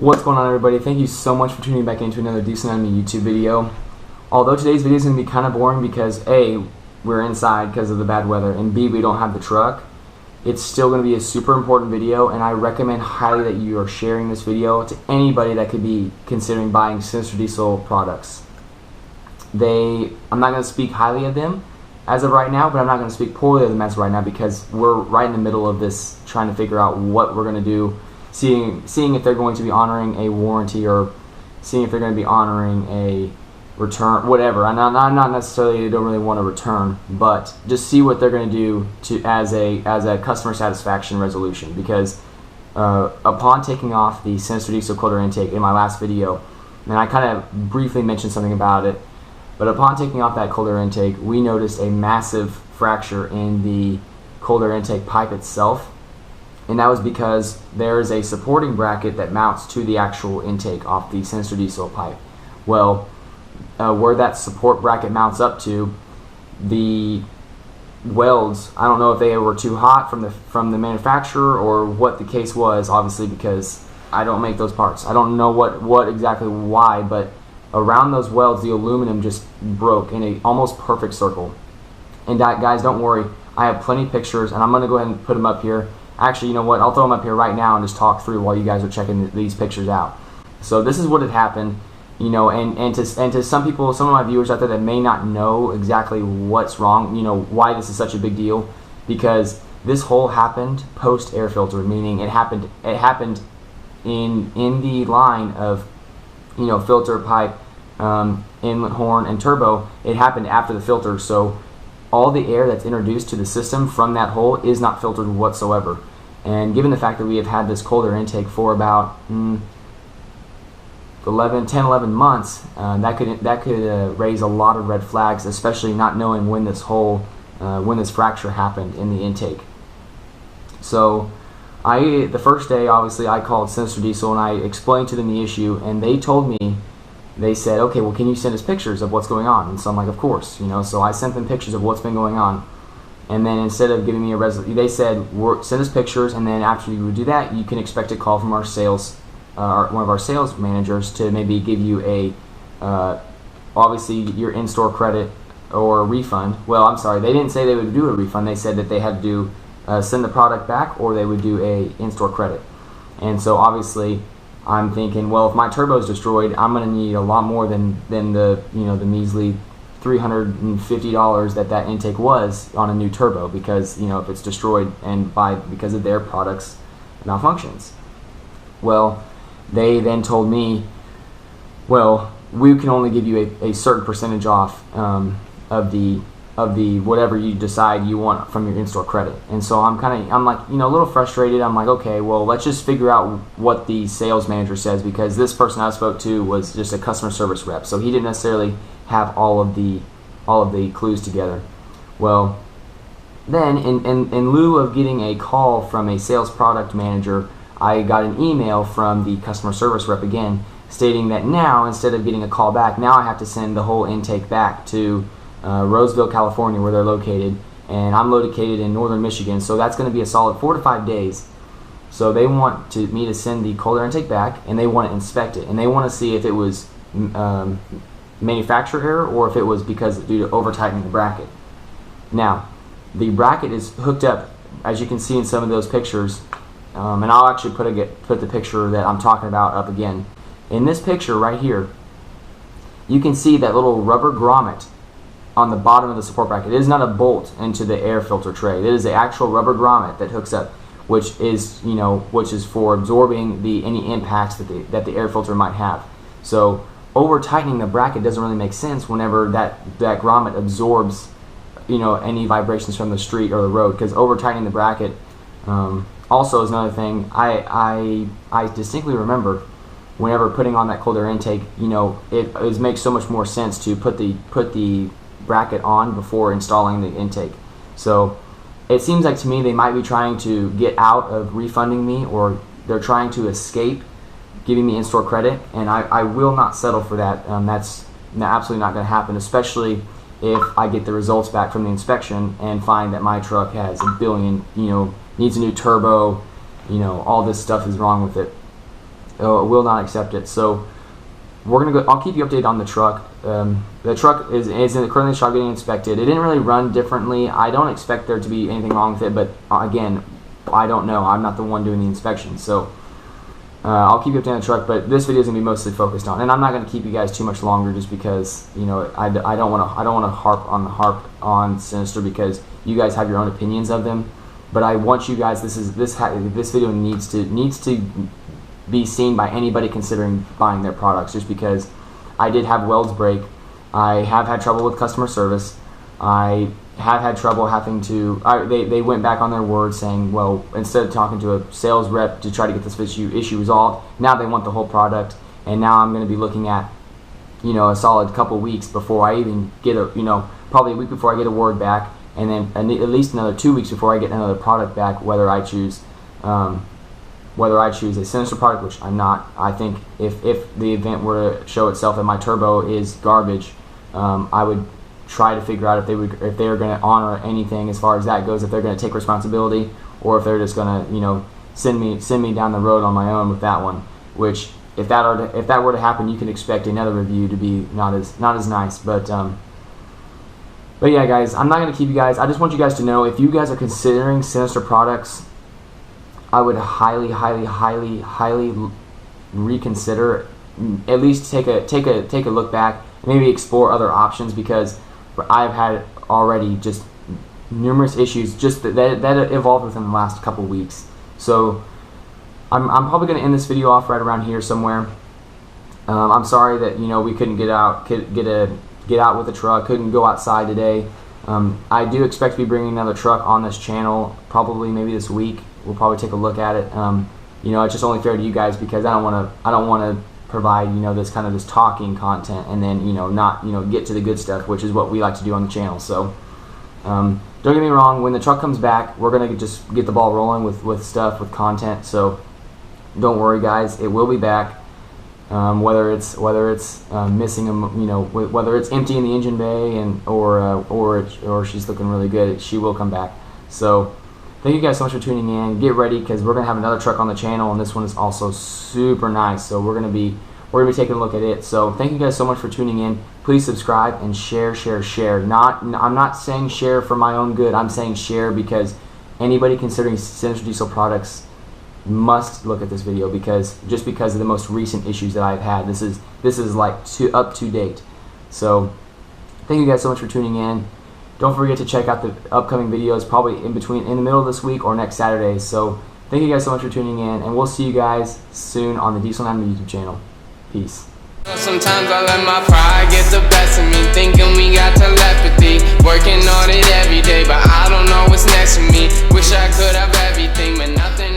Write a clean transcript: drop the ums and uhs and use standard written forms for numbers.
What's going on, everybody? Thank you so much for tuning back into another Decent Enemy YouTube video. Although today's video is going to be kind of boring because A, we're inside because of the bad weather, and B, we don't have the truck, it's still going to be a super important video, and I recommend highly that you are sharing this video to anybody that could be considering buying Sinister Diesel products. I'm not going to speak highly of them as of right now, but I'm not going to speak poorly of them as of right now because we're right in the middle of this, trying to figure out what we're going to do. Seeing if they're going to be honoring a warranty or seeing if they're going to be honoring a return, whatever. I'm not necessarily, don't really want to return, but just see what they're going to do as a customer satisfaction resolution. Because upon taking off the Sinister Diesel cold air intake in my last video, and I kind of briefly mentioned something about it, but upon taking off that cold air intake, we noticed a massive fracture in the cold air intake pipe itself. And that was because there is a supporting bracket that mounts to the actual intake off the Sinister Diesel pipe. Well, where that support bracket mounts up to, the welds, I don't know if they were too hot from the manufacturer or what the case was, obviously, because I don't make those parts. I don't know what exactly why, but around those welds, the aluminum just broke in a almost perfect circle. And guys, don't worry, I have plenty of pictures, and I'm going to go ahead and put them up here. Actually, you know what? I'll throw them up here right now and just talk through while you guys are checking these pictures out. So this is what had happened, you know, and to some people, some of my viewers out there that may not know exactly what's wrong, you know, why this is such a big deal, because this hole happened post air filter, meaning it happened in the line of, you know, filter, pipe, inlet horn, and turbo. It happened after the filter, so all the air that's introduced to the system from that hole is not filtered whatsoever. And given the fact that we have had this cold air intake for about 10, 11 months, that could raise a lot of red flags, especially not knowing when this fracture happened in the intake. So the first day, obviously, I called Sinister Diesel and I explained to them the issue, and they told me, they said, okay, well, can you send us pictures of what's going on? And so I'm like, of course, you know. So I sent them pictures of what's been going on, and then instead of giving me a resolution, they said, send us pictures, and then after you would do that, you can expect a call from our sales, one of our sales managers, to maybe give you a, obviously, your in-store credit or a refund. Well, I'm sorry, they didn't say they would do a refund. They said that they had to send the product back, or they would do a in-store credit. And so obviously, I'm thinking, well, if my turbo is destroyed, I'm going to need a lot more than the, you know, the measly $350 that intake was on a new turbo, because, you know, if it's destroyed and because of their products malfunctions. Well, they then told me, well, we can only give you a certain percentage off of the whatever you decide you want from your in-store credit. And so I'm like, you know, a little frustrated. I'm like, okay, well, let's just figure out what the sales manager says, because this person I spoke to was just a customer service rep, so he didn't necessarily have all of the clues together. Well, then in lieu of getting a call from a sales product manager, I got an email from the customer service rep again, stating that now, instead of getting a call back, now I have to send the whole intake back to Roseville, California, where they're located, and I'm located in northern Michigan, so that's going to be a solid 4 to 5 days. So they want me to send the cold air intake back, and they want to inspect it, and they want to see if it was manufacturer error or if it was because due to over tightening the bracket. Now, the bracket is hooked up, as you can see in some of those pictures, and I'll actually put the picture that I'm talking about up again. In this picture right here, you can see that little rubber grommet on the bottom of the support bracket. It is not a bolt into the air filter tray. It is the actual rubber grommet that hooks up, which is for absorbing any impacts that the air filter might have. So over tightening the bracket doesn't really make sense whenever that grommet absorbs, you know, any vibrations from the street or the road, because over tightening the bracket also is another thing. I distinctly remember whenever putting on that cold air intake, you know, it makes so much more sense to put the bracket on before installing the intake. So it seems like to me they might be trying to get out of refunding me, or they're trying to escape giving me in-store credit, and I will not settle for that. That's absolutely not going to happen, especially if I get the results back from the inspection and find that my truck has a billion, you know, needs a new turbo, you know, all this stuff is wrong with it. will not accept it. So we're gonna go. I'll keep you updated on the truck. The truck is currently in the shop getting inspected. It didn't really run differently. I don't expect there to be anything wrong with it, but again, I don't know. I'm not the one doing the inspection, so I'll keep you updated on the truck. But this video is gonna be mostly focused on, and I'm not gonna keep you guys too much longer, just because I don't want to harp on Sinister, because you guys have your own opinions of them. But I want you guys. This video needs to be seen by anybody considering buying their products, just because I did have welds break. I have had trouble with customer service. I have had trouble having to, they went back on their word saying, well, instead of talking to a sales rep to try to get this issue resolved, now they want the whole product, and now I'm going to be looking at, a solid couple weeks before I even get probably a week before I get a word back, and then at least another 2 weeks before I get another product back, whether I choose a Sinister product, which I'm not. I think if the event were to show itself that my turbo is garbage, I would try to figure out if they are going to honor anything as far as that goes, if they're going to take responsibility, or if they're just going to send me down the road on my own with that one. Which if that were to happen, you can expect another review to be not as nice. But yeah, guys, I'm not going to keep you guys. I just want you guys to know, if you guys are considering Sinister products, I would highly reconsider. At least take a look back, maybe explore other options, because I've had already just numerous issues just that evolved within the last couple weeks. So I'm probably going to end this video off right around here somewhere. I'm sorry that we couldn't get out with the truck, couldn't go outside today. I do expect to be bringing another truck on this channel, probably maybe this week. We'll probably take a look at it. It's just only fair to you guys, because I don't want to provide this talking content and then not get to the good stuff, which is what we like to do on the channel. So don't get me wrong, when the truck comes back, we're gonna just get the ball rolling with content. So don't worry, guys, it will be back. Whether it's missing whether it's empty in the engine bay or she's looking really good, she will come back. So thank you guys so much for tuning in. Get ready, because we're gonna have another truck on the channel, and this one is also super nice. So we're gonna be taking a look at it. So thank you guys so much for tuning in. Please subscribe and share. I'm not saying share for my own good. I'm saying share because anybody considering Sinister Diesel products must look at this video, because of the most recent issues that I've had. This is like up to date. So thank you guys so much for tuning in. Don't forget to check out the upcoming videos, probably in the middle of this week or next Saturday. So thank you guys so much for tuning in, and we'll see you guys soon on the Diesel Anatomy YouTube channel. Peace. Sometimes I let my pride get the best of me, thinking we got telepathy, working on it every day, but I don't know what's next for me. Wish I could have everything, but nothing